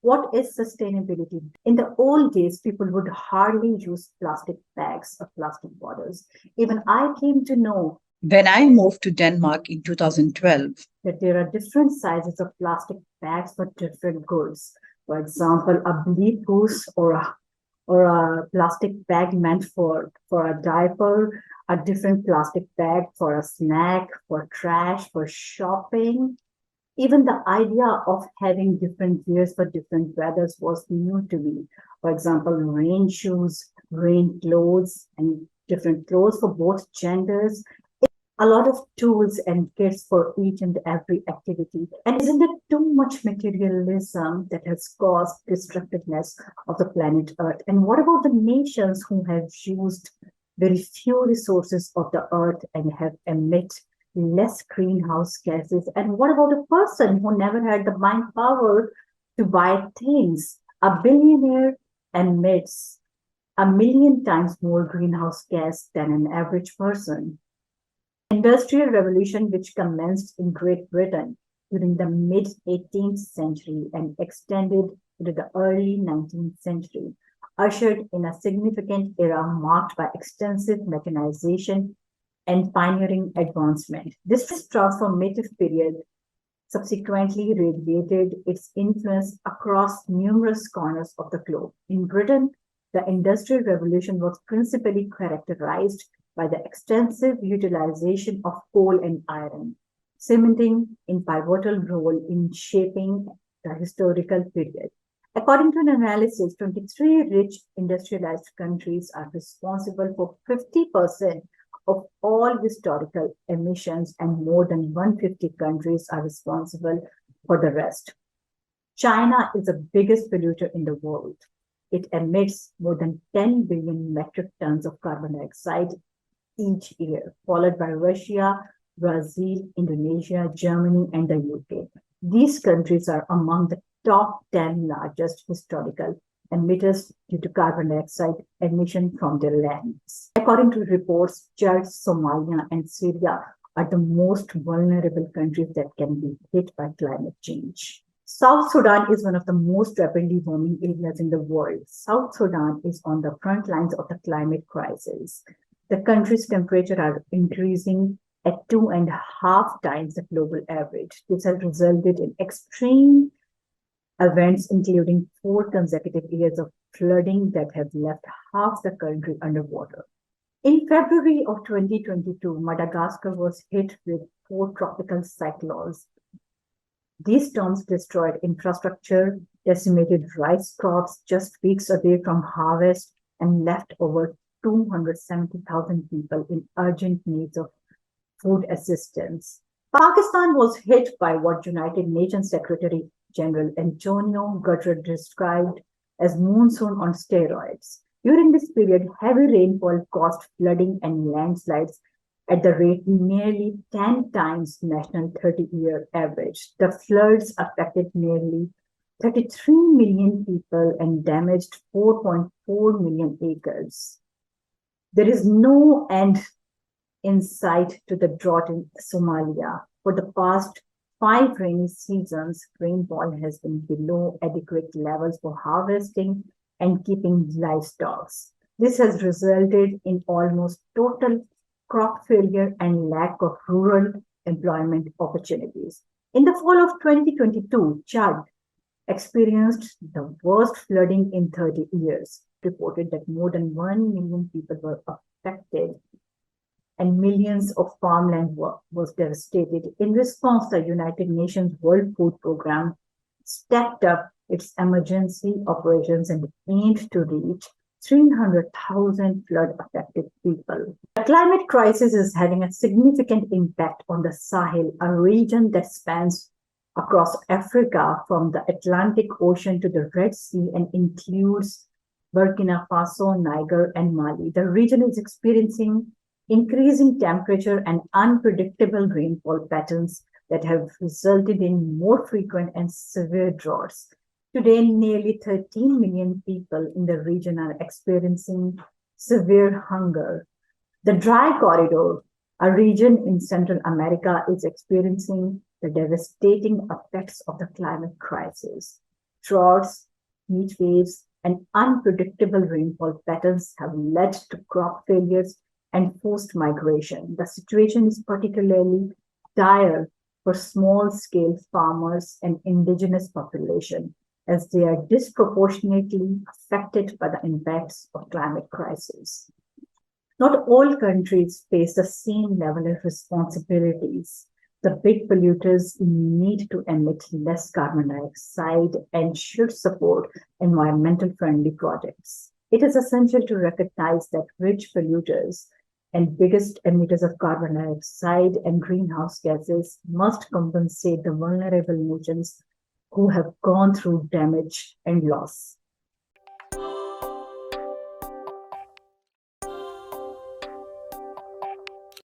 What is sustainability? In the old days, people would hardly use plastic bags or plastic bottles. Even I came to know When I moved to Denmark in 2012, that there are different sizes of plastic bags for different goods. For example, a bleed goose or a plastic bag meant for a diaper, a different plastic bag for a snack, for trash, for shopping. Even the idea of having different gears for different weathers was new to me. For example, rain shoes, rain clothes, and different clothes for both genders. A lot of tools and kits for each and every activity. And isn't it too much materialism that has caused destructiveness of the planet Earth? And what about the nations who have used very few resources of the earth and have emit less greenhouse gases? And what about a person who never had the mind power to buy things? A billionaire emits a million times more greenhouse gas than an average person. Industrial Revolution, which commenced in Great Britain during the mid 18th century and extended into the early 19th century, ushered in a significant era marked by extensive mechanization and pioneering advancement. This transformative period subsequently radiated its influence across numerous corners of the globe. In Britain, the Industrial Revolution was principally characterized by the extensive utilization of coal and iron, cementing a pivotal role in shaping the historical period. According to an analysis, 23 rich industrialized countries are responsible for 50% of all historical emissions, and more than 150 countries are responsible for the rest. China is the biggest polluter in the world. It emits more than 10 billion metric tons of carbon dioxide each year, followed by Russia, Brazil, Indonesia, Germany, and the UK. These countries are among the top 10 largest historical emitters due to carbon dioxide emission from their lands. According to reports, Chad, Somalia, and Syria are the most vulnerable countries that can be hit by climate change. South Sudan is one of the most rapidly warming areas in the world. South Sudan is on the front lines of the climate crisis. The country's temperature are increasing at 2.5 times the global average. This has resulted in extreme events, including 4 consecutive years of flooding that have left half the country underwater. In February of 2022, Madagascar was hit with 4 tropical cyclones. These storms destroyed infrastructure, decimated rice crops just weeks away from harvest, and left over 270,000 people in urgent needs of food assistance. Pakistan was hit by what United Nations Secretary General Antonio Guterres described as monsoon on steroids. During this period, heavy rainfall caused flooding and landslides at the rate nearly 10 times national 30-year average. The floods affected nearly 33 million people and damaged 4.4 million acres. There is no end in sight to the drought in Somalia. For the past 5 rainy seasons, rainfall has been below adequate levels for harvesting and keeping livestock. This has resulted in almost total crop failure and lack of rural employment opportunities. In the fall of 2022, Chad experienced the worst flooding in 30 years. Reported that more than 1 million people were affected and millions of farmland was devastated. In response, the United Nations World Food Programme stepped up its emergency operations and aimed to reach 300,000 flood-affected people. The climate crisis is having a significant impact on the Sahel, a region that spans across Africa from the Atlantic Ocean to the Red Sea and includes Burkina Faso, Niger, and Mali. The region is experiencing increasing temperature and unpredictable rainfall patterns that have resulted in more frequent and severe droughts. Today, nearly 13 million people in the region are experiencing severe hunger. The Dry Corridor, a region in Central America, is experiencing the devastating effects of the climate crisis. Droughts, heat waves, and unpredictable rainfall patterns have led to crop failures and forced migration. The situation is particularly dire for small-scale farmers and indigenous population, as they are disproportionately affected by the impacts of climate crisis. Not all countries face the same level of responsibilities. The big polluters need to emit less carbon dioxide and should support environmental friendly projects. It is essential to recognize that rich polluters and biggest emitters of carbon dioxide and greenhouse gases must compensate the vulnerable nations who have gone through damage and loss.